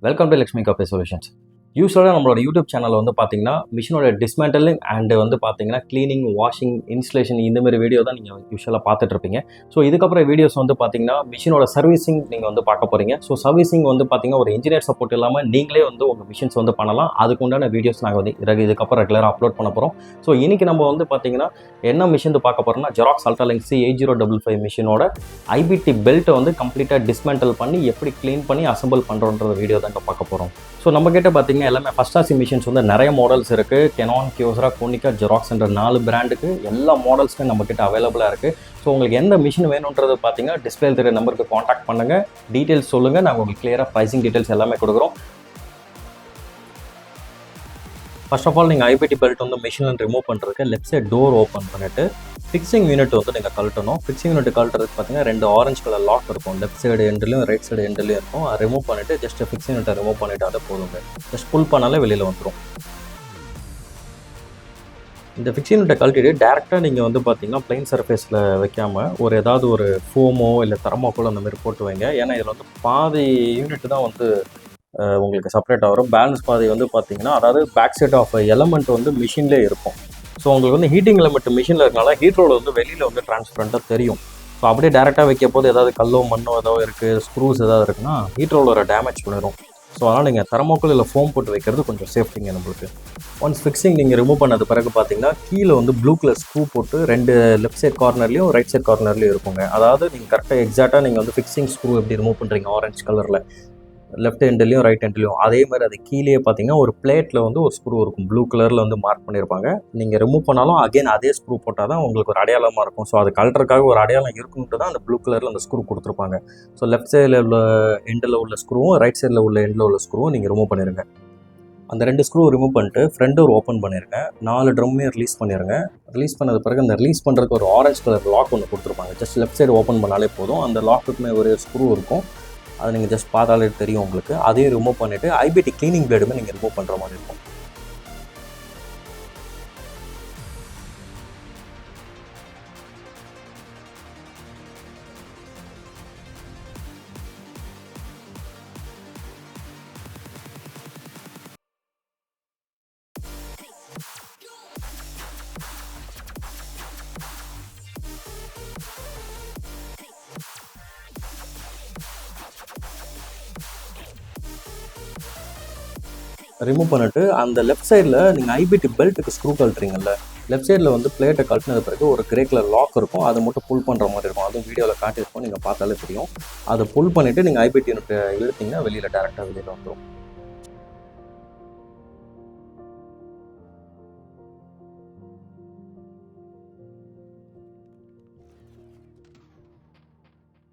Welcome to Lakshmi Copier Solutions. யூஸ்வலாக நம்மளோட YouTube சேனலில் வந்து பார்த்தீங்கன்னா மிஷினோட டிஸ்மேண்டலிங் அண்டு வந்து பார்த்தீங்கன்னா க்ளீனிங், வாஷிங், இன்ஸ்டலேஷன் இந்தமாரி வீடியோ தான் நீங்கள் யூஸ்வலாக பார்த்துட்ருப்பீங்க. ஸோ இதுக்கப்புறம் வீடியோஸ் வந்து பார்த்தீங்கன்னா மிஷினோட சர்வீசிங் நீங்கள் வந்து பார்க்க போகிறீங்க. ஸோ சர்வீசிங் வந்து பார்த்தீங்கன்னா ஒரு இன்ஜினியர் சப்போர்ட் இல்லாமல் நீங்களே வந்து உங்கள் மிஷின்ஸ் வந்து பண்ணலாம். அதுக்கு உண்டான வீடியோஸ் நாங்கள் வந்து இதுக்கப்புறம் ரெகுலராக அப்லோட் பண்ண போகிறோம். ஸோ இன்றைக்கி நம்ம வந்து பார்த்தீங்கன்னா என்ன மிஷின் பார்க்க போகிறோம்னா Xerox Altalink C8045 மிஷினோட ஐபிடி பெல்ட்டை வந்து கம்ப்ளீட்டாக டிஸ்மேண்டல் பண்ணி எப்படி க்ளீன் பண்ணி அசம்பிள் பண்ணுறோன்ற வீடியோ தான் பார்க்க போகிறோம். ஸோ நம்மக்கிட்ட பார்த்தீங்கன்னா எல்லாமே ஃபர்ஸ்ட் கிளாஸ் மிஷின்ஸ் வந்து நிறைய மாடல்ஸ் இருக்குது. KANON, KYOCERA, KONICA, Xerox என்ற 4 பிராண்டுக்கு எல்லா மாடல்ஸுமே நம்மக்கிட்ட அவைலபிளாக இருக்குது. ஸோ உங்களுக்கு எந்த மிஷின் வேணுன்றது பார்த்தீங்கன்னா டிஸ்பிளே தெரிய நம்பருக்கு காண்டாக்ட் பண்ணுங்கள், டீட்டெயில்ஸ் சொல்லுங்கள், நாங்கள் உங்களுக்கு கிளியராக ப்ரைசிங் டீட்டெயில்ஸ் எல்லாமே கொடுக்குறோம். ஃபர்ஸ்ட் ஆஃப் ஆல் நீங்கள் ஐபிடி பெல்ட் வந்து மிஷினில் ரிமூவ் பண்ணுறதுக்கு லெஃப்ட் சைட் டோர் ஓப்பன் பண்ணிவிட்டு ஃபிக்ஸிங் யூனிட் வந்து நீங்கள் கழட்டணும். ஃபிக்ஸிங் யூனிட் கழட்டுறதுக்கு பார்த்தீங்கன்னா 2 ஆரஞ்சு கலர் லாக் இருக்கும். லெஃப்ட் சைடு எண்ட்லையும் ரைட் சைடு எண்ட்லையும் இருக்கும். அதை ரிமூவ் பண்ணிவிட்டு ஜஸ்ட் ஃபிக்ஸிங் யூனிட்டை ரிமூவ் பண்ணிவிட்டு அதை போதுங்க. ஜஸ்ட் புல் பண்ணாலே வெளியில் வந்துடும். இந்த ஃபிக்ஸிங் யூனிட்டை கழட்டிட்டு டேரெக்டாக நீங்கள் வந்து பார்த்தீங்கன்னா பிளைன் சர்ஃபேஸில் வைக்காமல் ஒரு ஏதாவது ஒரு ஃபோமோ இல்லை தெர்மாக்கோல் அந்த மாதிரி போட்டு வைங்க. ஏன்னா இதில் வந்து பாதி யூனிட் தான் வந்து உங்களுக்கு செப்பரேட்டாக வரும். பேலன்ஸ் பாதி வந்து பார்த்தீங்கன்னா அதாவது பேக் சைட் ஆஃப் எலமெண்ட் வந்து மிஷின்லேயே இருக்கும். ஸோ உங்களுக்கு வந்து ஹீட்டிங் எலமெண்ட் மிஷினில் இருக்கனால ஹீட்ரோட வந்து வெளியில் வந்து டிரான்ஸ்பரண்ட்டாக தெரியும். ஸோ அப்படியே டேரெக்டாக வைக்க போது ஏதாவது கல்லோ மண்ணோ ஏதாவது இருக்குது, ஸ்க்ரூஸ் ஏதாவது இருக்குன்னா ஹீட்ரோலோட டேமேஜ் பண்ணிடும். ஸோ அதனால் நீங்கள் தெர்மாக்கோல் இல்லை ஃபோம் போட்டு வைக்கிறது கொஞ்சம் சேஃப்டிங்க நம்மளுக்கு. ஒன்ஸ் ஃபிக்ஸிங் நீங்கள் ரிமூவ் பண்ணது பிறகு பார்த்தீங்கன்னா கீழே வந்து ப்ளூ கலர் ஸ்க்ரூ போட்டு 2 லெஃப்ட் சைட் கார்னர்லேயும் ரைட் சைட் கார்னர்லேயும் இருக்குங்க. அதாவது நீங்கள் கரெக்டாக எக்ஸாக்டாக நீங்கள் வந்து ஃபிக்ஸிங் ஸ்க்ரூ எப்படி ரிமூவ் பண்ணுறீங்க ஆரஞ்சு கலரில் லெஃப்ட் ஹேண்ட்லையும் ரைட் ஹேண்ட்லையும் அதே மாதிரி அது கீழே பார்த்தீங்கன்னா ஒரு பிளேட்டில் வந்து ஒரு ஸ்க்ரூ இருக்கும். ப்ளூ கலரில் வந்து மார்க் பண்ணியிருப்பாங்க. நீங்கள் ரிமூவ் பண்ணாலும் அகைன் அதே ஸ்க்ரூ போட்டால் தான் உங்களுக்கு ஒரு அடையாளமாக இருக்கும். ஸோ அது கலட்டுறதுக்காக ஒரு அடையாளம் இருக்குன்ட்டு தான் அந்த ப்ளூ கலரில் அந்த ஸ்க்ரூ கொடுத்துருப்பாங்க. ஸோ லெஃப்ட் சைடில் உள்ள எண்டில் உள்ள ஸ்க்ரூவும் ரைட் சைடில் உள்ள எண்டில் உள்ள ஸ்க்ரூவும் நீங்கள் ரிமூவ் பண்ணிடுங்க. அந்த 2 ஸ்க்ரூ ரிமூவ் பண்ணிட்டு ஃப்ரண்ட் டோர் ஓப்பன் பண்ணிடுங்க. 4 ட்ரம்மே ரிலீஸ் பண்ணிடுங்க. ரிலீஸ் பண்ணது பிறகு அந்த ரிலீஸ் பண்ணுறதுக்கு ஒரு ஆரஞ்சு கலர் லாக் ஒன்று கொடுத்துருப்பாங்க. ஜஸ்ட் லெஃப்ட் சைடு ஓப்பன் பண்ணாலே போதும். அந்த லாக்குக்குமே ஒரு ஸ்க்ரூ இருக்கும். அது நீங்கள் ஜஸ்ட் பார்த்தாலே தெரியும் உங்களுக்கு. அதையும் ரிமூவ் பண்ணிவிட்டு ஐபிடி க்ளீனிங் பிளேடுமே நீங்கள் ரிமூவ் பண்ணுற மாதிரி இருக்கும். ரிமூவ் பண்ணிவிட்டு அந்த லெஃப்ட் சைடில் நீங்கள் ஐபிடி பெல்ட்டுக்கு ஸ்க்ரூ கழட்டுறீங்கல்ல, லெஃப்ட் சைடில் வந்து பிளேட்டை கழட்டினது பிறகு ஒரு கிரே கலர் லாக் இருக்கும். அதை மட்டும் புல் பண்ணுற மாதிரி இருக்கும். அதுவும் வீடியோவில் காட்டியிருக்கோம், நீங்கள் பார்த்தாலே தெரியும். அதை புல் பண்ணிவிட்டு நீங்கள் ஐபிடி யூனிட்டை இழுத்தீங்கன்னா வெளியில் டேரெக்டாக வெளியில் வந்துடும்.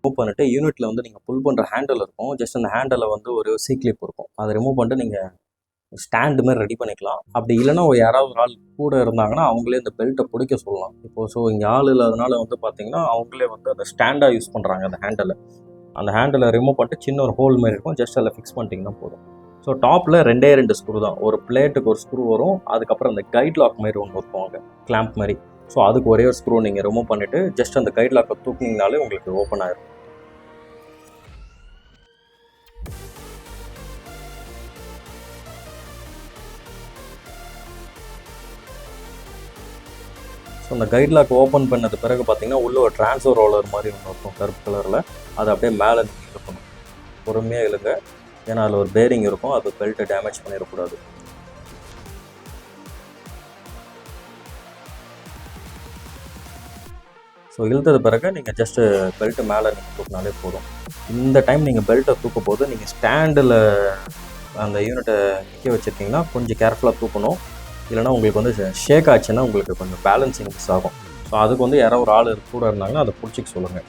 ரிமூவ் பண்ணிவிட்டு யூனிட்டில் வந்து நீங்கள் புல் பண்ணுற ஹேண்டில் இருக்கும். ஜஸ்ட் அந்த ஹேண்டில் வந்து ஒரு சி கிளிப் இருக்கும். அதை ரிமூவ் பண்ணிட்டு நீங்கள் ஸ்டாண்டு மாதிரி ரெடி பண்ணிக்கலாம். அப்படி இல்லைன்னா யாராவது ஒரு ஆள் கூட இருந்தாங்கன்னா அவங்களே இந்த பெல்ட்டை பிடிக்க சொல்லலாம். இப்போது ஸோ இங்கே ஆள் இல்லாதனால வந்து பார்த்தீங்கன்னா அவங்களே வந்து அந்த ஸ்டாண்டாக யூஸ் பண்ணுறாங்க. அந்த ஹேண்டில் ரிமூவ் பண்ணிட்டு சின்ன ஒரு ஹோல் மாதிரி இருக்கும். ஜஸ்ட் அதில் ஃபிக்ஸ் பண்ணிட்டீங்கன்னா போதும். ஸோ டாப்பில் 2 ஸ்க்ரூ தான். ஒரு பிளேட்டுக்கு ஒரு ஸ்க்ரூ வரும். அதுக்கப்புறம் அந்த கைட் லாக் மாதிரி ஒன்று இருக்கும் அங்கே கிளாம்ப் மாதிரி. ஸோ அதுக்கு ஒரே ஒரு ஸ்க்ரூ நீங்கள் ரிமூவ் பண்ணிவிட்டு ஜஸ்ட் அந்த கைட் லாக்கை தூக்கினீங்கனாலே உங்களுக்கு ஓப்பன் ஆகிடும். ஸோ அந்த கைட் லாக் ஓப்பன் பண்ணது பிறகு பார்த்தீங்கன்னா உள்ளே ஒரு ட்ரான்ஸ்ஃபர் ரோலர் மாதிரி ஒன்று இருக்கும் கருப்பு கலரில். அது அப்படியே மேலே நீங்கள் இழுக்கணும். பொறுமையாக இழுங்க. ஏன்னா அதில் ஒரு பேரிங் இருக்கும். அது பெல்ட்டை டேமேஜ் பண்ணிடக்கூடாது. ஸோ இழுத்தது பிறகு நீங்கள் ஜஸ்ட்டு பெல்ட்டு மேலே நீங்கள் தூக்கினாலே போதும். இந்த டைம் நீங்கள் பெல்ட்டை தூக்கும் போது நீங்கள் ஸ்டாண்டில் அந்த யூனிட்டை நிற்க வச்சுருக்கீங்கன்னா கொஞ்சம் கேர்ஃபுல்லாக தூக்கணும். இல்லைனா உங்களுக்கு வந்து ஷேக் ஆச்சுன்னா உங்களுக்கு கொஞ்சம் பேலன்சிங் மிஸ் ஆகும். ஸோ அதுக்கு வந்து யாராவது ஒரு ஆள் கூட இருந்தாங்கன்னா அதை பிடிச்சிக்க சொல்லுங்கள்.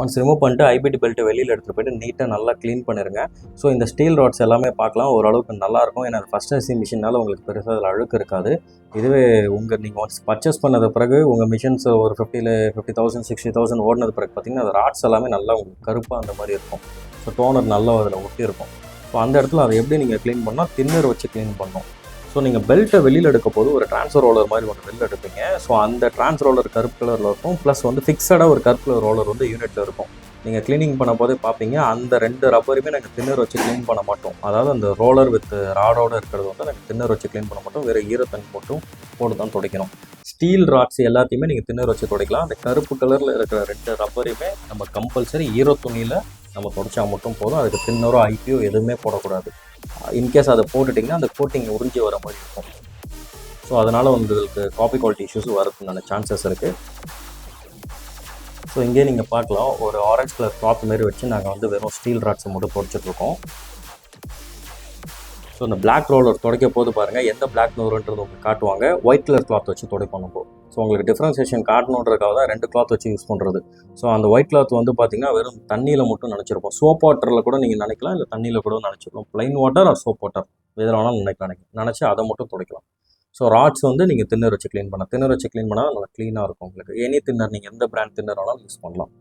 ஒன்ஸ் ரிமூவ் பண்ணிட்டு ஐபிடி பெல்ட்டு வெளியில் எடுத்துகிட்டு போய்ட்டு நீட்டாக நல்லா க்ளீன் பண்ணிடுங்க. ஸோ இந்த ஸ்டீல் ராட்ஸ் எல்லாமே பார்க்கலாம் ஓரளவுக்கு நல்லாயிருக்கும். ஏன்னா ஃபஸ்ட் ஏசி மிஷினால் உங்களுக்கு பெருசாக அதில் அழுக்கு இருக்காது. இதுவே நீங்கள் ஒன்ஸ் பர்ச்சேஸ் பண்ணது பிறகு உங்கள் மிஷின்ஸ் ஒரு 50,000 60,000 ஓடினது பிறகு பார்த்திங்கன்னா அது ராட்ஸ் எல்லாமே நல்லா உங்களுக்கு கருப்பாக அந்த மாதிரி இருக்கும். ஸோ டோனர் நல்லா அதில் ஒட்டி இருக்கும். ஸோ அந்த இடத்துல அதை எப்படி நீங்கள் க்ளீன் பண்ணால் தின்னர் வச்சு க்ளீன் பண்ணணும். ஸோ நீங்கள் பெல்ட்டை வெளியில் எடுக்க போது ஒரு ட்ரான்ஸ்ஃபர் ரோலர் மாதிரி ஒன்று வெளியில் எடுப்பீங்க. ஸோ அந்த ட்ரான்ஸ்ஃபர் ரோலர் கருப்பு கலரில் இருக்கும். ப்ளஸ் வந்து ஃபிக்ஸடாக ஒரு கருப்பு கலர் ரோலர் வந்து யூனிட்டில் இருக்கும். நீங்கள் க்ளீனிங் பண்ண போதே பார்ப்பீங்க அந்த 2 ரப்பருமே நாங்கள் தின்னர் வச்சு க்ளீன் பண்ண மாட்டோம். அதாவது அந்த ரோலர் வித் ராடோடு இருக்கிறது வந்து நாங்கள் தின்னர் வச்சு க்ளீன் பண்ண மாட்டோம். வேறு ஈரத்தண்ணி போட்டு தான் துடைக்கணும். ஸ்டீல் ராட்ஸ் எல்லாத்தையுமே நீங்கள் தின்னர் வச்சு துடைக்கலாம். அந்த கருப்பு கலரில் இருக்கிற 2 ரப்பரையுமே நம்ம கம்பல்சரி ஈரத்துணியில் நம்ம துடைச்சா மட்டும் போதும். அதுக்கு தின்னரோ ஐபியோ எதுவுமே போடக்கூடாது. இன்கேஸ் அதை போட்டுட்டிங்கன்னா அந்த கோட்டிங் உறிஞ்சி வர மாதிரி இருக்கும். ஸோ அதனால் உங்களுக்கு காப்பி குவாலிட்டி இஷ்யூஸ் வரதுக்கான சான்சஸ் இருக்குது. ஸோ இங்கே நீங்கள் பார்க்கலாம் ஒரு ஆரஞ்ச் கலர் கிளாத் மாரி வச்சு நாங்கள் வந்து வெறும் ஸ்டீல் ராட்ஸை மட்டும் துடைச்சிட்ருக்கோம். ஸோ இந்த பிளாக் ரோலர் துடைக்க போது பாருங்கள் எந்த பிளாக் ரோலர்ன்றது உங்களுக்கு காட்டுவாங்க. ஒயிட் கலர் கிளாத் வச்சு துடைப்போம் நம்ம. ஸோ உங்களுக்கு டிஃப்ரென்சியேஷன் காட்டணுன்றதுக்காக தான் 2 கிளாத் வச்சு யூஸ் பண்ணுறது. ஸோ அந்த ஒயிட் கிளாத் வந்து பார்த்திங்கன்னா வெறும் தண்ணியில் மட்டும் நினச்சிருப்போம். சோப் வாட்டரில் கூட நீங்கள் நினைக்கலாம், இல்லை தண்ணியில் கூட நினச்சிக்கலாம். Plain water or soap water எதில் வேணாலும் நினச்சி அதை மட்டும் துடைக்கலாம். ஸோ ராட்ஸ் வந்து நீங்கள் தின்னர் வச்சு க்ளீன் பண்ணால் நல்லா க்ளீனாக இருக்கும் உங்களுக்கு. எனி தின்னர் நீங்கள் எந்த பிராண்ட் தின்னர் வேணாலும் யூஸ் பண்ணலாம்.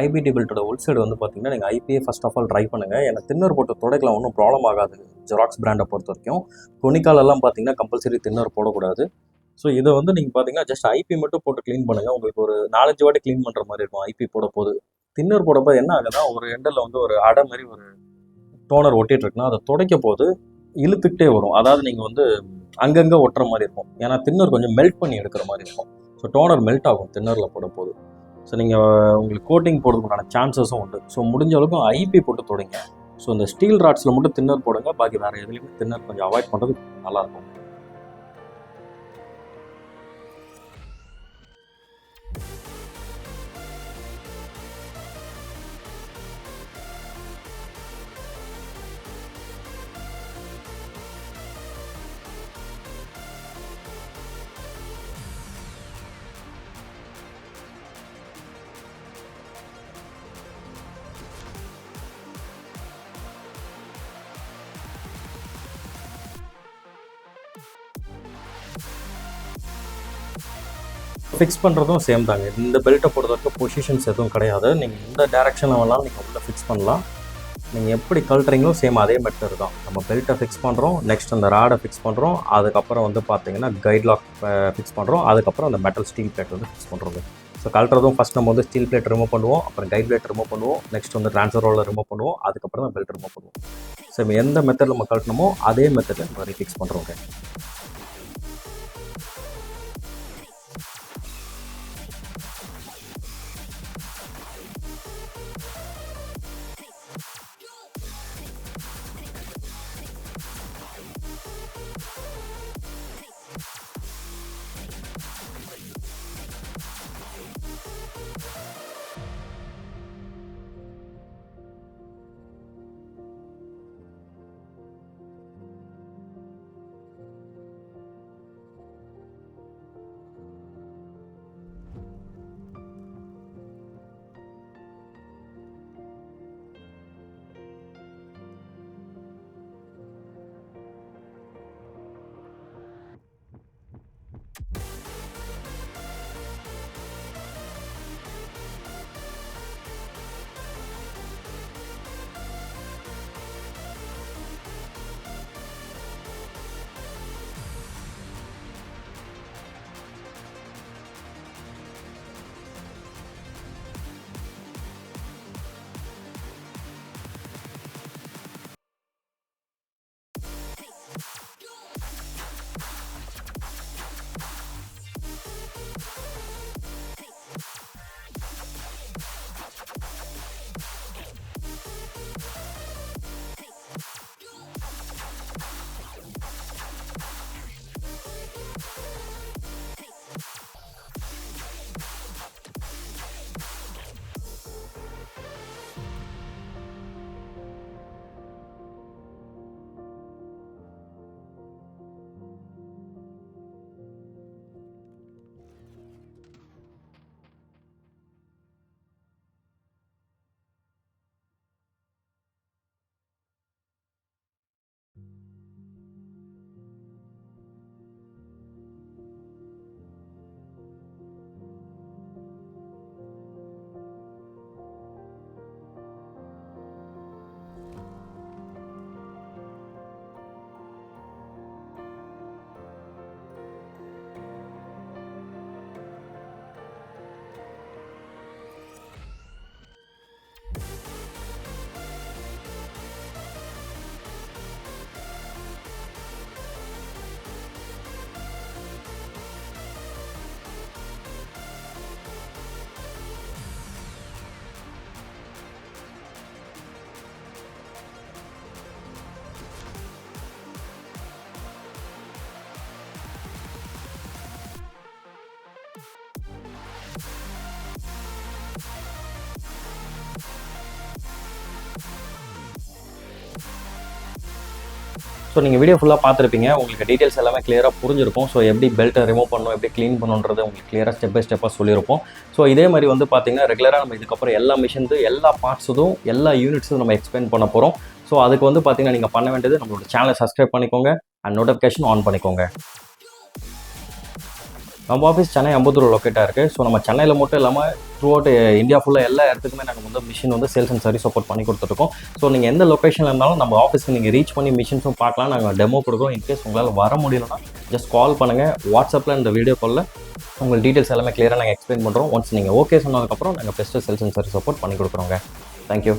ஐபிடி பெல்ட்டோட உள் சைடு வந்து பார்த்தீங்கன்னா நீங்கள் IPA first of all dry பண்ணுங்கள். ஏன்னா தின்னர் போட்டு துடைக்கலாம், ஒன்றும் ப்ராப்ளம் ஆகாது. ஜெராக்ஸ் பிராண்டை பொறுத்த வரைக்கும் கொனிக்காலெல்லாம் பார்த்தீங்கன்னா கம்பல்சரி தின்னர் போடக்கூடாது. ஸோ இதை வந்து நீங்கள் பார்த்தீங்கன்னா ஜஸ்ட் ஐபி மட்டும் போட்டு க்ளீன் பண்ணுங்கள். உங்களுக்கு ஒரு 4-5 வாட்டி க்ளீன் பண்ணுற மாதிரி இருக்கும் ஐபி போட போது. தின்னர் போடும்போது என்ன ஆகுதுன்னா ஒரு எண்டில் வந்து ஒரு அடை மாதிரி ஒரு டோனர் ஒட்டிகிட்டு இருக்குன்னா அதை துடைக்க போது இழுத்துக்கிட்டே வரும். அதாவது நீங்கள் வந்து அங்கங்கே ஒட்டுற மாதிரி இருக்கும். ஏன்னா தின்னர் கொஞ்சம் மெல்ட் பண்ணி எடுக்கிற மாதிரி இருக்கும். ஸோ டோனர் மெல்ட் ஆகும் தின்னரில் போட போது. ஸோ நீங்கள் உங்களுக்கு கோட்டிங் போடுறதுக்கான சான்சஸும் உண்டு. ஸோ முடிஞ்ச அளவுக்கு ஐபி போட்டு தொடங்க. ஸோ இந்த ஸ்டீல் ராட்ஸில் மட்டும் தின்னர் போடுங்க. பாக்கி வேறு எதுலேயுமே தின்னர் கொஞ்சம் அவாய்ட் பண்ணுறது நல்லாயிருக்கும். ஃபிக்ஸ் பண்ணுறதும் சேம் தாங்க. இந்த பெல்ட்டை பொறுத்த வரைக்கும் பொசிஷன்ஸ் எதுவும் கிடையாது. நீங்கள் எந்த டேரெக்ஷனில் வேணாலும் நீங்கள் உள்ளே ஃபிக்ஸ் பண்ணலாம். நீங்கள் எப்படி கழட்டுறீங்களோ சேம் அதே மெத்தட் தான். நம்ம பெல்ட்டை ஃபிக்ஸ் பண்ணுறோம், நெக்ஸ்ட் அந்த ராடை ஃபிக்ஸ் பண்ணுறோம், அதுக்கப்புறம் வந்து பார்த்தீங்கன்னா கைட் லாக் ஃபிக்ஸ் பண்ணுறோம், அதுக்கப்புறம் அந்த மெட்டல் ஸ்டீல் பிளேட் வந்து ஃபிக்ஸ் பண்ணுறோங்க. ஸோ கழட்டுறதும் ஃபஸ்ட் நம்ம வந்து ஸ்டீல் பிளேட் ரிமூவ் பண்ணுவோம், அப்புறம் கைட் பிளேட் ரிமூவ் பண்ணுவோம், நெக்ஸ்ட் வந்து ட்ரான்ஸ்ஃபர் ரோலர் ரிமூவ் பண்ணுவோம், அதுக்கப்புறம் தான் பெல்ட் ரிமூவ் பண்ணுவோம். ஸோ எந்த மெத்தட் நம்ம கழட்டணுமோ அதே மெத்தடில் நம்ம ரீஃபிக்ஸ் பண்ணுறோங்க. ஸோ நீங்கள் வீடியோ ஃபுல்லாக பார்த்துருப்பீங்க. உங்களுக்கு டீட்டெயில்ஸ் எல்லாமே கிளியராக புரிஞ்சிருக்கும். ஸோ எப்படி பெல்ட்டை ரிமூவ் பண்ணணும், எப்படி க்ளீன் பண்ணணுன்றது உங்களுக்கு கிளியராக ஸ்டெப் பை ஸ்டெப்பாக சொல்லியிருப்போம். ஸோ இதே மாதிரி வந்து பார்த்தீங்கன்னா ரெகுலராக நம்ம இதுக்கப்புறம் எல்லா மிஷின்ஸும் எல்லா பார்ட்ஸும் எல்லா யூனிட்ஸும் நம்ம எக்ஸ்பிளைன் பண்ண போகிறோம். ஸோ அதுக்கு வந்து பார்த்தீங்கன்னா நீங்கள் பண்ண வேண்டியது நம்மளோட சேனலை சப்ஸ்கிரைப் பண்ணிக்கோங்க அண்ட் நோட்டிஃபிகேஷன் ஆன் பண்ணிக்கோங்க. நம்ம ஆஃபீஸ் சென்னை அம்பத்தூர் லொக்கேட்டாக இருக்குது. ஸோ நம்ம சென்னையில் மட்டும் இல்லாமல் த்ரூ அவுட் இந்தியா ஃபுல்லாக எல்லா இடத்துக்குமே நாங்கள் வந்து மிஷின் வந்து சேல்ஸ் அண்ட் சர்வீஸ் சப்போர்ட் பண்ணி கொடுத்துருக்கோம். ஸோ நீங்கள் எந்த லொக்கேஷனில் இருந்தாலும் நம்ம ஆஃபீஸ்க்கு நீங்கள் ரீச் பண்ணி மிஷின்ஸும் பார்க்கலாம். நாங்கள் டெமோ கொடுக்குறோம். இன்கேஸ் உங்களால் வர முடியலன்னா ஜஸ்ட் கால் பண்ணுங்கள். வாட்ஸ்அப்பில் இந்த வீடியோ காலில் உங்கள் டீட்டெயில்ஸ் எல்லாமே கிளியராக நாங்கள் எக்ஸ்பிளைன் பண்ணுறோம். ஒன்ஸ் நீங்கள் ஓகே சொன்னதுக்கப்புறம் நாங்கள் best sales and service support பண்ணி கொடுக்குறோங்க. தேங்க்யூ.